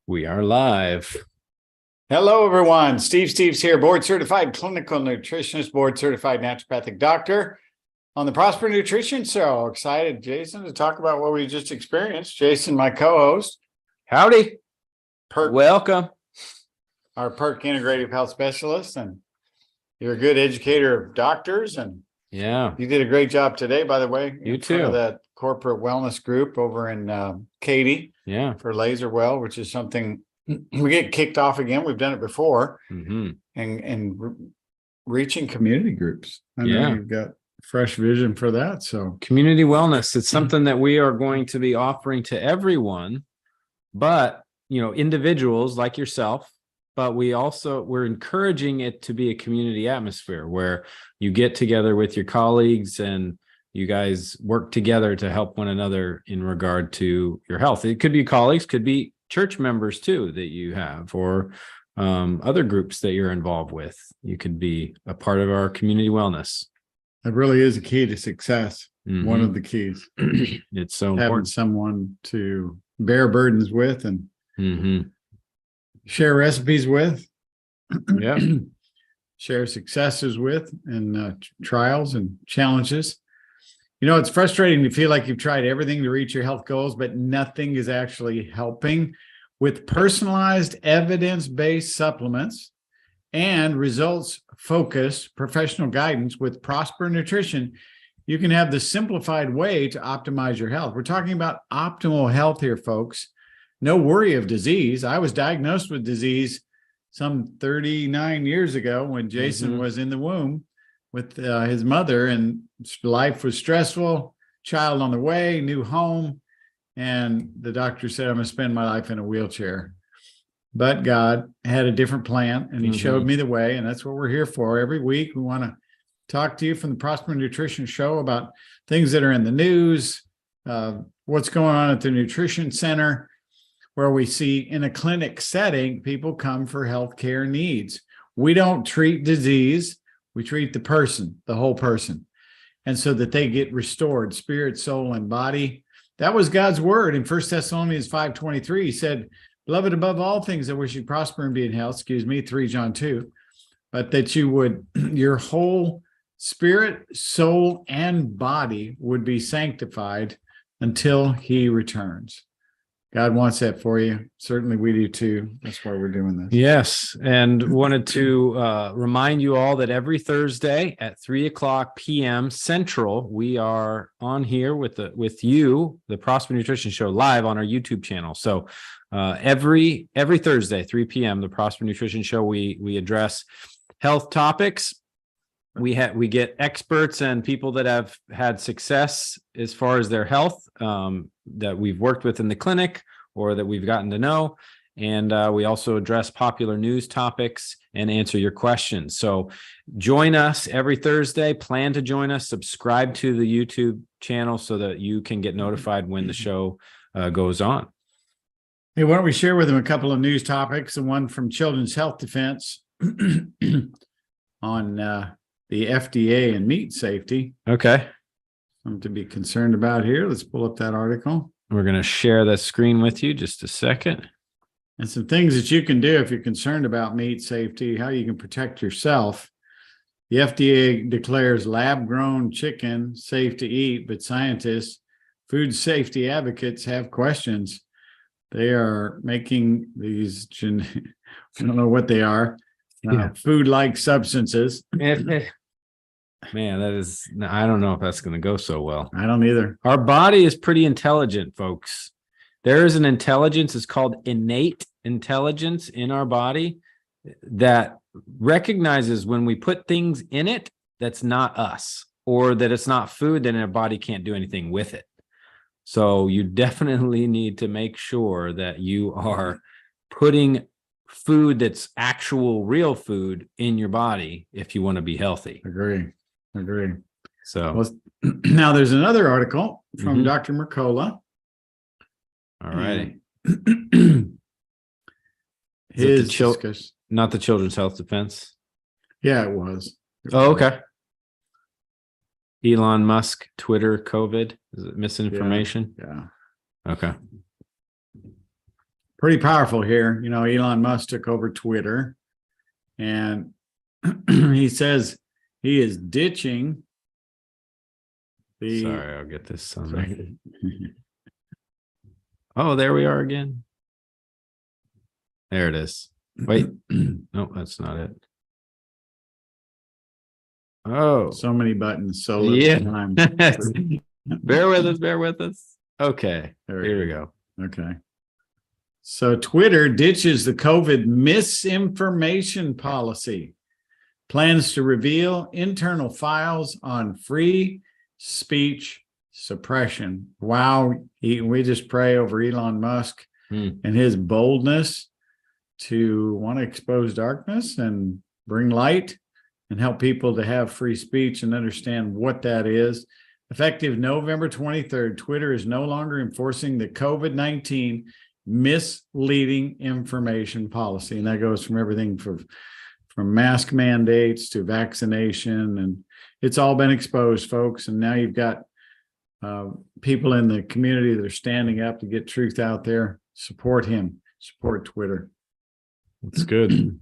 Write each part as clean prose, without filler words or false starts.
We are live. Hello, everyone. Steve's here, board certified clinical nutritionist, board certified naturopathic doctor on the Prosper Nutrition Show. Excited, Jason, to talk about what we just experienced. Jason, my co-host. Howdy. Perk, welcome. Our Perk Integrative Health Specialist, and you're a good educator of doctors, and you did a great job today, by the way. You too. For that corporate wellness group over in Katy. Yeah. For Laser Well, which is something we get kicked off again. We've done it before, and reaching community groups. I know you've got fresh vision for that. So community wellness, it's something that we are going to be offering to everyone, but individuals like yourself. But we're encouraging it to be a community atmosphere where you get together with your colleagues and you guys work together to help one another in regard to your health. It could be colleagues, could be church members too that you have, or other groups that you're involved with. You could be a part of our community wellness. That really is a key to success. One of the keys. It's so important. Having someone to bear burdens with and share recipes with. Share successes with, and trials and challenges. It's frustrating to feel like you've tried everything to reach your health goals, but nothing is actually helping. With personalized, evidence-based supplements and results-focused professional guidance with Prosper Nutrition, you can have the simplified way to optimize your health. We're talking about optimal health here, folks. No worry of disease. I was diagnosed with disease some 39 years ago when Jason was in the womb with his mother, and life was stressful, child on the way, new home. And the doctor said, I'm going to spend my life in a wheelchair. But God had a different plan, and he showed me the way. And that's what we're here for. Every week, we want to talk to you from the Prosper Nutrition Show about things that are in the news, what's going on at the Nutrition Center, where we see in a clinic setting, people come for healthcare needs. We don't treat disease. We treat the person, the whole person, and so that they get restored, spirit, soul, and body. That was God's word in 1 Thessalonians 5:23. He said, beloved, above all things, I wish you prosper and be in health. 3 John 2. But that you would, your whole spirit, soul, and body would be sanctified until he returns. God wants that for you. Certainly we do too. That's why we're doing this. Yes. And wanted to remind you all that every Thursday at 3:00 p.m. Central, we are on here with you, the Prosper Nutrition Show, live on our YouTube channel. So every Thursday, 3 p.m., the Prosper Nutrition Show, we address health topics. We get experts and people that have had success as far as their health that we've worked with in the clinic or that we've gotten to know. And we also address popular news topics and answer your questions. So join us every Thursday. Plan to join us. Subscribe to the YouTube channel so that you can get notified when the show goes on. Hey, why don't we share with them a couple of news topics? The one from Children's Health Defense on the FDA and meat safety. Okay. Something to be concerned about here. Let's pull up that article. We're going to share the screen with you just a second. And some things that you can do if you're concerned about meat safety, how you can protect yourself. The FDA declares lab-grown chicken safe to eat, but scientists, food safety advocates have questions. They are making these, I don't know what they are, food-like substances. Man, I don't know if that's going to go so well. I don't either. Our body is pretty intelligent, folks. There is an intelligence, it's called innate intelligence in our body that recognizes when we put things in it that's not us, or that it's not food, then our body can't do anything with it. So you definitely need to make sure that you are putting food that's actual real food in your body if you want to be healthy. Agree. So now there's another article from Dr. Mercola. All right. His not the Children's Health Defense. Yeah, it was. Oh, okay. Elon Musk, Twitter, COVID. Is it misinformation? Yeah. Okay. pretty powerful here. You know, Elon Musk took over Twitter, and he says he is ditching the. Sorry, I'll get this on there. Oh, there we are again. There it is. Wait, no, that's not it. Oh, So many buttons, so little yeah. time. Bear with us. Bear with us. Okay, here we go. Okay. So Twitter ditches the COVID misinformation policy, plans to reveal internal files on free speech suppression. Wow. We just pray over Elon Musk and his boldness to want to expose darkness and bring light and help people to have free speech and understand what that is. Effective November 23rd, Twitter is no longer enforcing the COVID-19 misleading information policy. And that goes from everything from mask mandates to vaccination. And it's all been exposed, folks. And now you've got people in the community that are standing up to get truth out there. Support him. Support Twitter. That's good.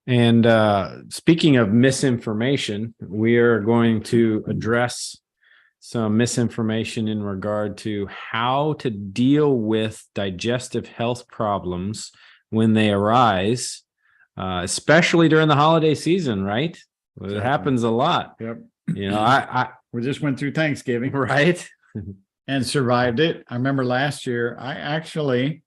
And speaking of misinformation, we are going to address some misinformation in regard to how to deal with digestive health problems when they arise, especially during the holiday season, right? It happens a lot. Yep. You know, we just went through Thanksgiving, right? And survived it. I remember last year, I actually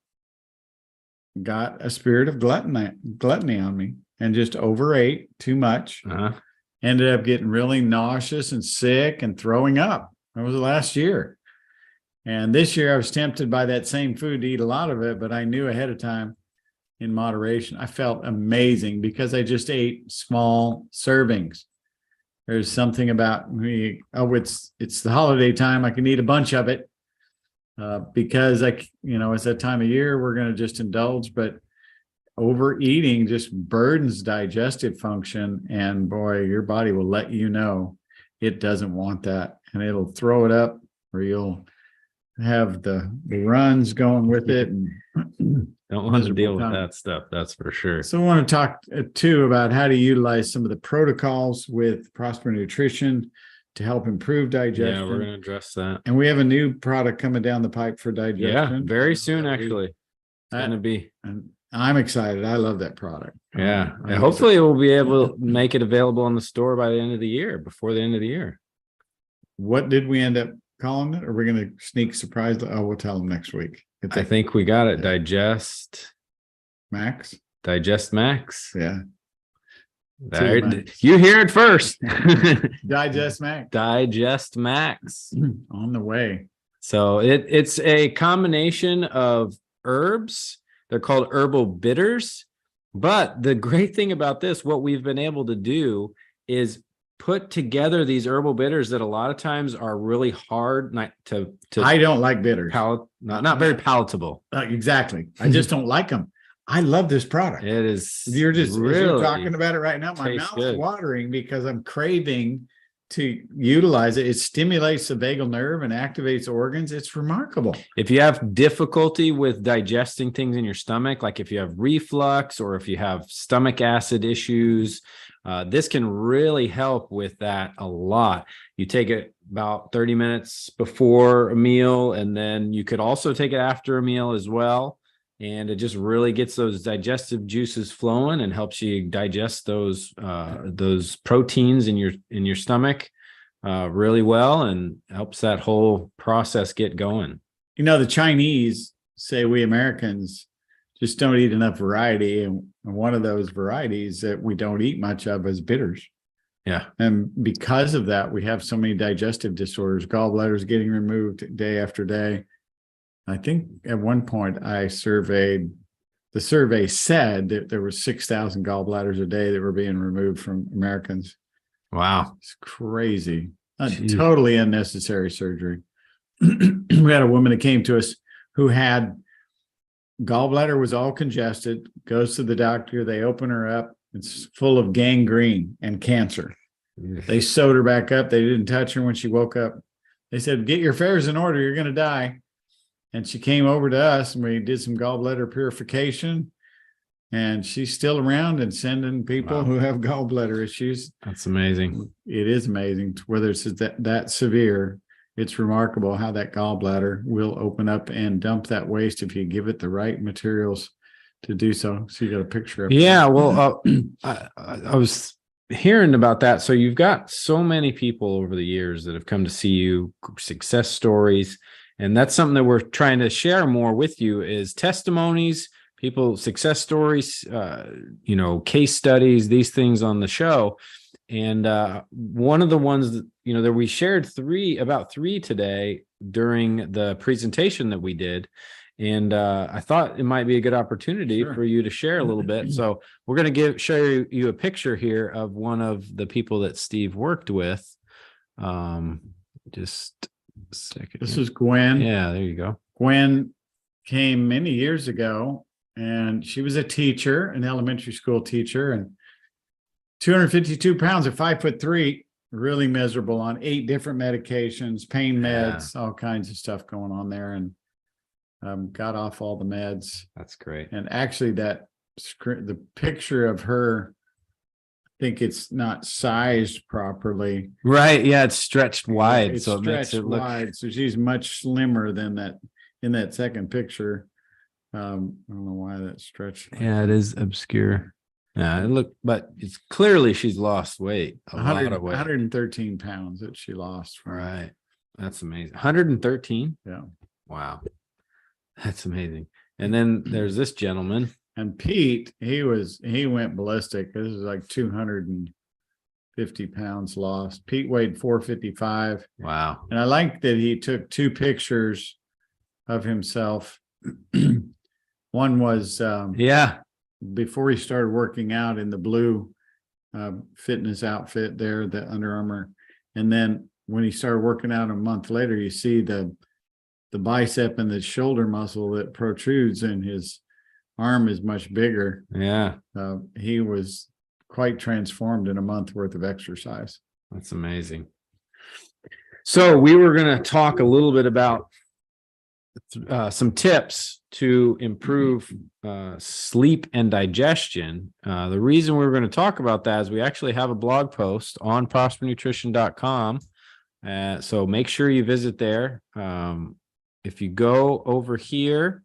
got a spirit of gluttony on me and just overate too much. Ended up getting really nauseous and sick and throwing up. That was last year. And this year I was tempted by that same food to eat a lot of it, but I knew ahead of time in moderation. I felt amazing because I just ate small servings. There's something about me. Oh, it's the holiday time. I can eat a bunch of it because it's that time of year we're going to just indulge, but overeating just burdens digestive function. And boy, your body will let you know it doesn't want that. And it'll throw it up, or you'll have the runs going with it. And don't want to deal with that stuff. That's for sure. So I want to talk too about how to utilize some of the protocols with Prosper Nutrition to help improve digestion. Yeah, we're going to address that. And we have a new product coming down the pipe for digestion. Yeah, very soon, actually. It's going to be. And I'm excited. I love that product. Yeah. And hopefully we'll be able to make it available in the store by the end of the year, before the end of the year. What did we end up calling it? Or are we going to sneak surprise? Oh, we'll tell them next week. I think we got it. Digest Max. Digest Max. Yeah. You hear it first. Digest Max. Digest Max. On the way. So it's a combination of herbs. They're called herbal bitters. But the great thing about this, what we've been able to do is put together these herbal bitters that a lot of times are really hard to I don't like bitters. Not very palatable. Exactly. I just don't like them. I love this product. It is. You're just really you're talking about it right now. My mouth's good. Watering because I'm craving to utilize it. It stimulates the vagal nerve and activates organs. It's remarkable. If you have difficulty with digesting things in your stomach, like if you have reflux or if you have stomach acid issues, this can really help with that a lot. You take it about 30 minutes before a meal, and then you could also take it after a meal as well. And it just really gets those digestive juices flowing and helps you digest those proteins in your stomach really well, and helps that whole process get going. You know, the Chinese say we Americans just don't eat enough variety, and one of those varieties that we don't eat much of is bitters. Yeah, and because of that, we have so many digestive disorders, gallbladders getting removed day after day. I think at one point the survey said that there were 6,000 gallbladders a day that were being removed from Americans. Wow. It's crazy. Totally unnecessary surgery. We had a woman that came to us who had gallbladder was all congested, goes to the doctor, they open her up, it's full of gangrene and cancer. They sewed her back up. They didn't touch her when she woke up. They said, get your affairs in order, you're going to die. And she came over to us and we did some gallbladder purification. And she's still around and sending people Wow. who have gallbladder issues. That's amazing. It is amazing, whether it's that severe. It's remarkable how that gallbladder will open up and dump that waste if you give it the right materials to do so. So you got a picture of it. Yeah, well, I was hearing about that. So you've got so many people over the years that have come to see you, success stories, and that's something that we're trying to share more with you is testimonies, people, success stories, case studies, these things on the show. And one of the ones that, that we shared about three today during the presentation that we did. And I thought it might be a good opportunity for you to share a little bit. So we're going to show you a picture here of one of the people that Steve worked with. Just a second. This is Gwen. Yeah, there you go. Gwen came many years ago, and she was a teacher, an elementary school teacher, and 252 pounds at 5'3", really miserable on 8 different medications, pain meds, all kinds of stuff going on there, and got off all the meds. That's great. And actually, the picture of her, I think it's not sized properly. Right? Yeah, it's stretched wide, It's so it makes stretched it look wide. So she's much slimmer than that in that second picture. I don't know why that's stretched. Yeah, it is obscure. Yeah, but it's clearly she's lost weight, a lot of weight. 113 pounds that she lost. Right. That's amazing. 113? Yeah. Wow. That's amazing. And then there's this gentleman. And Pete, he went ballistic. This is like 250 pounds lost. Pete weighed 455. Wow. And I like that he took 2 pictures of himself. One was before he started working out in the blue fitness outfit there, the Under Armour. And then when he started working out a month later, you see the bicep and the shoulder muscle that protrudes, and his arm is much bigger. Yeah. He was quite transformed in a month worth of exercise. That's amazing. So we were going to talk a little bit about some tips to improve sleep and digestion. The reason we were going to talk about that is we actually have a blog post on prospernutrition.com. So make sure you visit there. If you go over here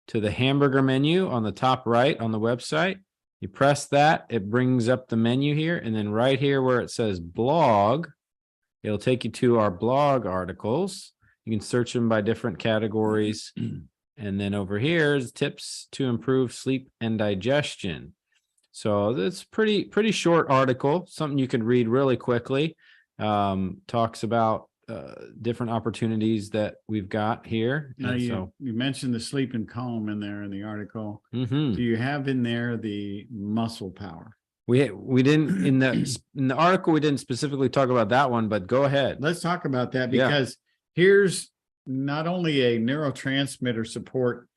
to the hamburger menu on the top right on the website, you press that, it brings up the menu here. And then right here where it says blog, it'll take you to our blog articles. You can search them by different categories. And then over here is tips to improve sleep and digestion. So that's pretty short article, something you can read really quickly. Talks about different opportunities that we've got here. Now you mentioned the sleep and calm in there in the article. Mm-hmm. Do you have in there the muscle power? We didn't in the article, we didn't specifically talk about that one, but go ahead. Let's talk about that, because here's not only a neurotransmitter support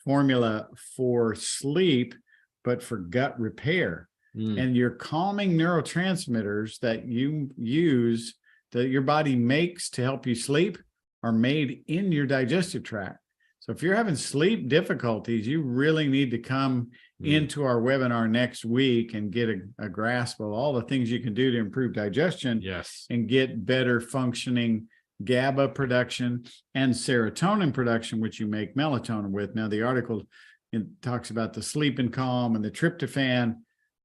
formula for sleep, but for gut repair. And your calming neurotransmitters that you use, that your body makes to help you sleep, are made in your digestive tract. So if you're having sleep difficulties, you really need to come into our webinar next week and get a grasp of all the things you can do to improve digestion. Yes. And get better functioning GABA production and serotonin production, which you make melatonin with. Now, the article talks about the sleep and calm and the tryptophan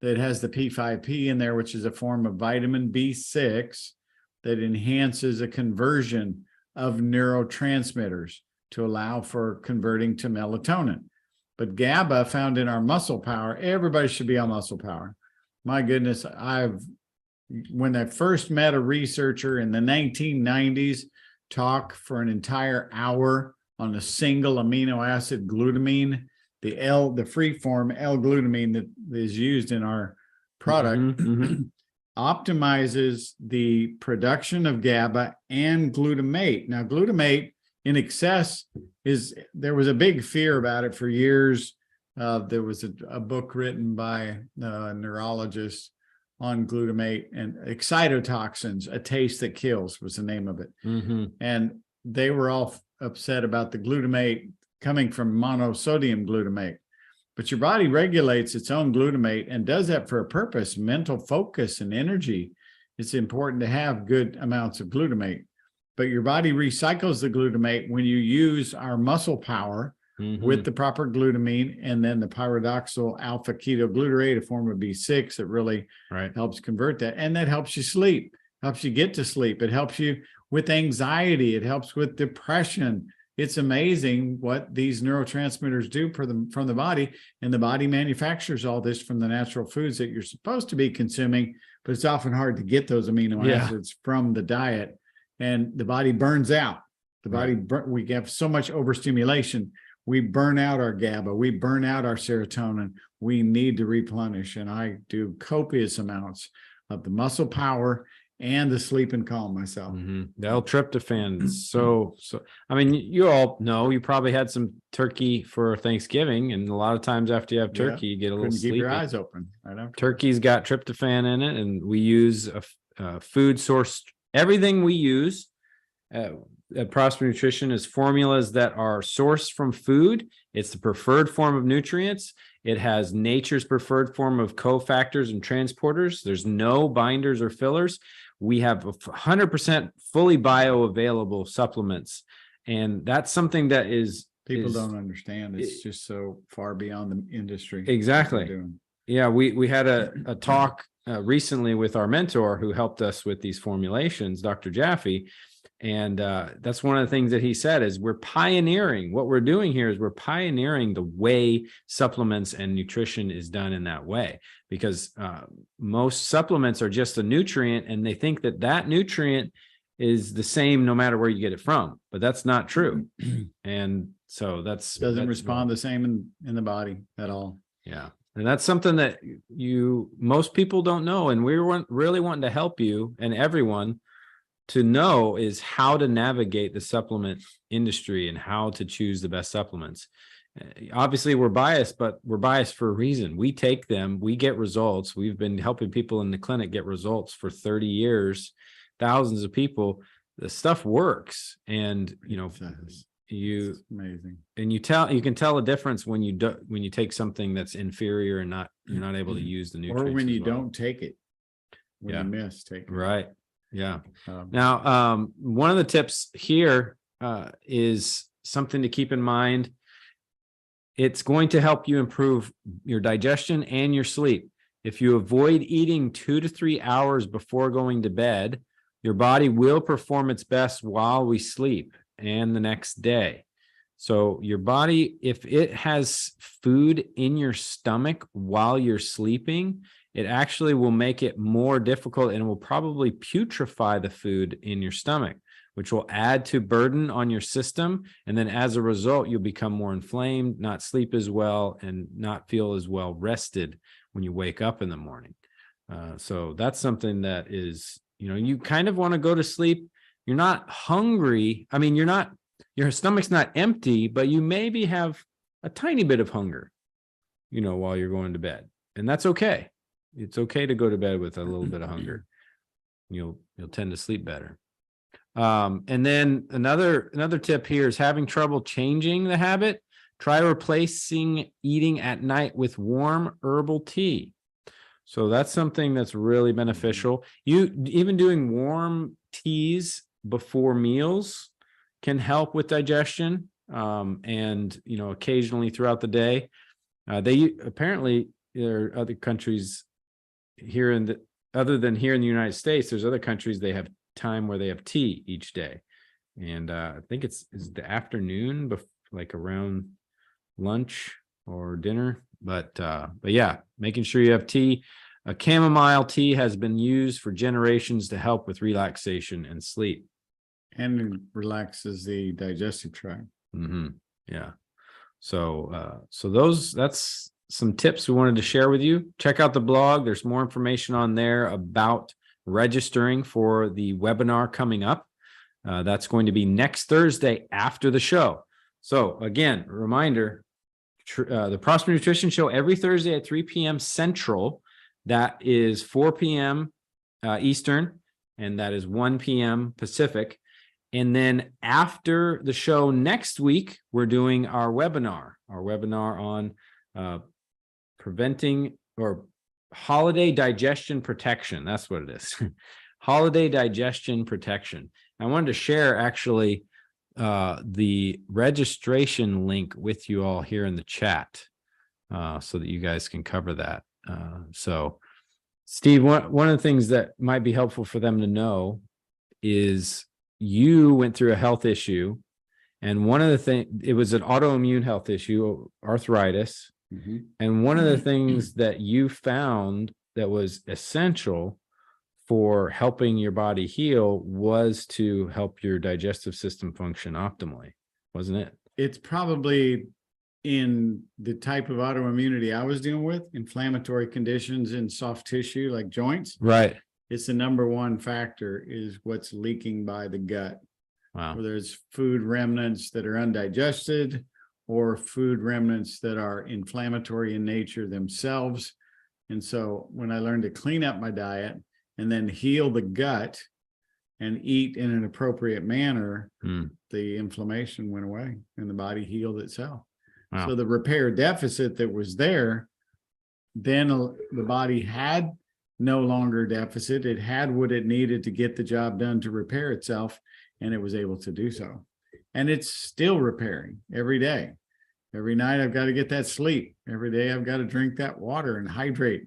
that has the P5P in there, which is a form of vitamin B6 that enhances a conversion of neurotransmitters to allow for converting to melatonin. But GABA, found in our muscle power, everybody should be on muscle power. My goodness, when I first met a researcher in the 1990s, talk for an entire hour on a single amino acid, glutamine, the free form L-glutamine that is used in our product, optimizes the production of GABA and glutamate. Now, glutamate in excess there was a big fear about it for years. There was a book written by a neurologist on glutamate, and Excitotoxins, A Taste That Kills was the name of it. And they were all upset about the glutamate coming from monosodium glutamate. But your body regulates its own glutamate and does that for a purpose, mental focus and energy. It's important to have good amounts of glutamate. But your body recycles the glutamate when you use our muscle power with the proper glutamine, and then the pyridoxal alpha ketoglutarate, a form of B6 that really helps convert that. And that helps you sleep, helps you get to sleep. It helps you with anxiety. It helps with depression. It's amazing what these neurotransmitters do from the body, and the body manufactures all this from the natural foods that you're supposed to be consuming, but it's often hard to get those amino acids from the diet, and the body burns out. The body, we have so much overstimulation. We burn out our GABA, we burn out our serotonin. We need to replenish, and I do copious amounts of the muscle power and the sleep and calm myself. The L-tryptophan. So, I mean, you all know, you probably had some turkey for Thanksgiving, and a lot of times after you have turkey, you get a little sleepy. Keep your eyes open. Turkey's got tryptophan in it, and we use a food source. Everything we use at Prosper Nutrition is formulas that are sourced from food. It's the preferred form of nutrients. It has nature's preferred form of cofactors and transporters. There's no binders or fillers. We have 100% fully bioavailable supplements. And that's something that people don't understand. It's just so far beyond the industry. Exactly. Yeah, we had a talk recently with our mentor who helped us with these formulations, Dr. Jaffe. And that's one of the things that he said is we're pioneering. What we're doing here is we're pioneering the way supplements and nutrition is done in that way, because most supplements are just a nutrient, and they think that that nutrient is the same no matter where you get it from, but that's not true. And so doesn't respond the same in the body at all. Yeah. And that's something that most people don't know. And we're really wanting to help you and everyone to know is how to navigate the supplement industry and how to choose the best supplements. Obviously we're biased, but we're biased for a reason. We take them, we get results. We've been helping people in the clinic get results for 30 years, thousands of people. The stuff works. And, It's amazing. And you can tell a difference when you take something that's inferior and you're not able to use the nutrients. Or when you don't take it. When you miss taking it. Right. Yeah. Now, one of the tips here is something to keep in mind. It's going to help you improve your digestion and your sleep. If you avoid eating 2 to 3 hours before going to bed, your body will perform its best while we sleep and the next day. So your body, if it has food in your stomach while you're sleeping, it actually will make it more difficult and will probably putrefy the food in your stomach, which will add to burden on your system. And then as a result, you'll become more inflamed, not sleep as well, and not feel as well rested when you wake up in the morning. So that's something that is, you kind of want to go to sleep. You're not hungry. I mean, your stomach's not empty, but you maybe have a tiny bit of hunger, while you're going to bed. And that's okay. It's okay to go to bed with a little bit of hunger. You'll tend to sleep better. And then another tip here is having trouble changing the habit. Try replacing eating at night with warm herbal tea. So that's something that's really beneficial. Even doing warm teas before meals can help with digestion. And occasionally throughout the day, there are other countries other than here in the United States, there's other countries, they have time where they have tea each day. And I think is the afternoon, like around lunch or dinner. But yeah, making sure you have tea. A chamomile tea has been used for generations to help with relaxation and sleep. And it relaxes the digestive tract. Yeah. So that's some tips we wanted to share with you. Check out the blog. There's more information on there about registering for the webinar coming up. That's going to be next Thursday after the show. So again, a reminder, the Prosper Nutrition Show every Thursday at 3 p.m. Central. That is 4 p.m. Eastern, and that is 1 p.m. Pacific. And then after the show next week, we're doing our webinar on preventing or holiday digestion protection. That's what it is. Holiday digestion protection. I wanted to share actually the registration link with you all here in the chat so that you guys can cover that. So Steve, one of the things that might be helpful for them to know is you went through a health issue, and one of the things, it was an autoimmune health issue, arthritis. Mm-hmm. And one of the things that you found that was essential for helping your body heal was to help your digestive system function optimally, wasn't it? It's probably in the type of autoimmunity I was dealing with, inflammatory conditions in soft tissue like joints. Right. It's the number one factor is what's leaking by the gut. Wow. Whether it's food remnants that are undigested or food remnants that are inflammatory in nature themselves. And so when I learned to clean up my diet and then heal the gut and eat in an appropriate manner, the inflammation went away and the body healed itself. Wow. So the repair deficit that was there, then the body had no longer deficit. It had what it needed to get the job done to repair itself, and it was able to do so. And it's still repairing every day. Every night I've got to get that sleep. Every day I've got to drink that water and hydrate.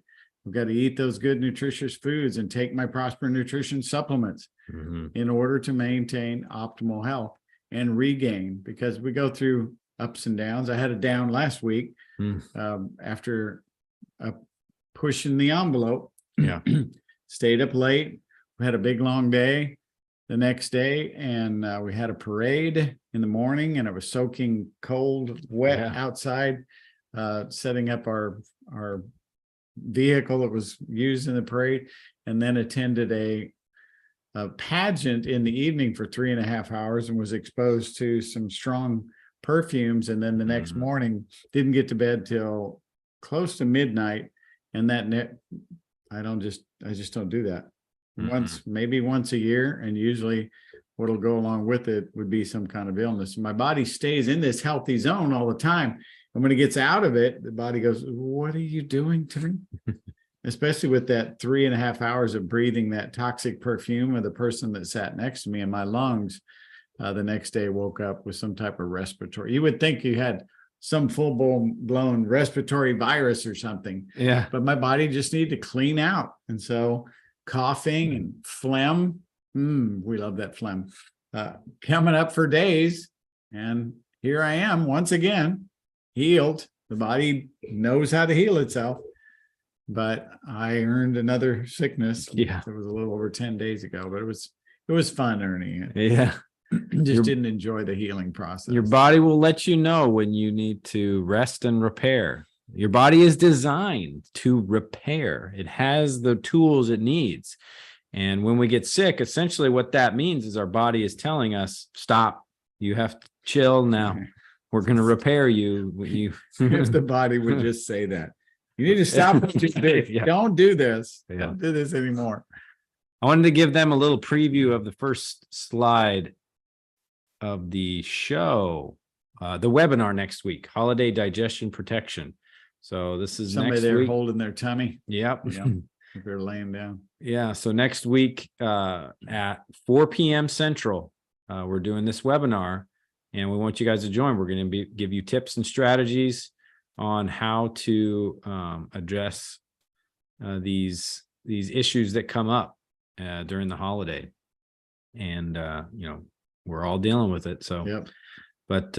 I've got to eat those good nutritious foods and take my Prosper Nutrition supplements in order to maintain optimal health and regain, because we go through ups and downs. I had a down last week after pushing the envelope. Yeah. Stayed up late. We had a big long day the next day, and we had a parade in the morning, and it was soaking cold, wet outside, setting up our vehicle that was used in the parade, and then attended a pageant in the evening for 3.5 hours and was exposed to some strong perfumes. And then the next morning didn't get to bed till close to midnight. And I just don't do that. Maybe once a year, and usually what'll go along with it would be some kind of illness. My body stays in this healthy zone all the time, and when it gets out of it, the body goes, "What are you doing to me?" Especially with that 3.5 hours of breathing that toxic perfume of the person that sat next to me in my lungs. The next day, I woke up with some type of respiratory. You would think you had some full-blown respiratory virus or something. Yeah. But my body just needed to clean out. And so coughing and phlegm, we love that phlegm, coming up for days. And here I am once again, healed. The body knows how to heal itself. But I earned another sickness. Yeah. It was a little over 10 days ago, but it was fun earning it. Yeah. Didn't enjoy the healing process. Your body will let you know when you need to rest and repair. Your body is designed to repair. It has the tools it needs. And when we get sick, essentially what that means is our body is telling us, stop, you have to chill now. We're going to repair you. If the body would just say that. You need to stop what you do. Yeah. Don't do this. Yeah. Don't do this anymore. I wanted to give them a little preview of the first slide of the show, the webinar next week, Holiday Digestion Protection. So this is somebody next there week. Holding their tummy. Yep. If they're laying down. Yeah. So next week at 4 p.m. Central, we're doing this webinar, and we want you guys to join. We're going to give you tips and strategies on how to address these issues that come up during the holiday. And we're all dealing with it. So, Yep. But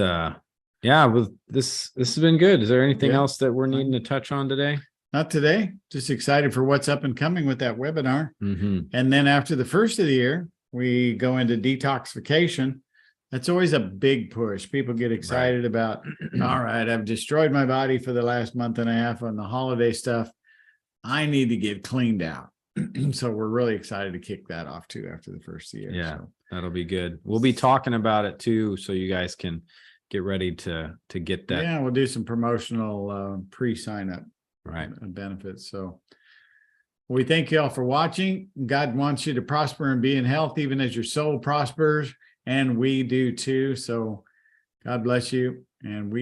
with this has been good. Is there anything else that we're needing to touch on today? Not today. Just excited for what's up and coming with that webinar. Mm-hmm. And then after the first of the year, we go into detoxification. That's always a big push. People get excited about, all right, I've destroyed my body for the last month and a half on the holiday stuff. I need to get cleaned out. So we're really excited to kick that off too after the first of the year. Yeah, so that'll be good. We'll be talking about it too, so you guys can get ready to get that. Yeah, we'll do some promotional pre-sign up benefits. So we thank you all for watching. God wants you to prosper and be in health, even as your soul prospers. and we do too. So God bless you. And we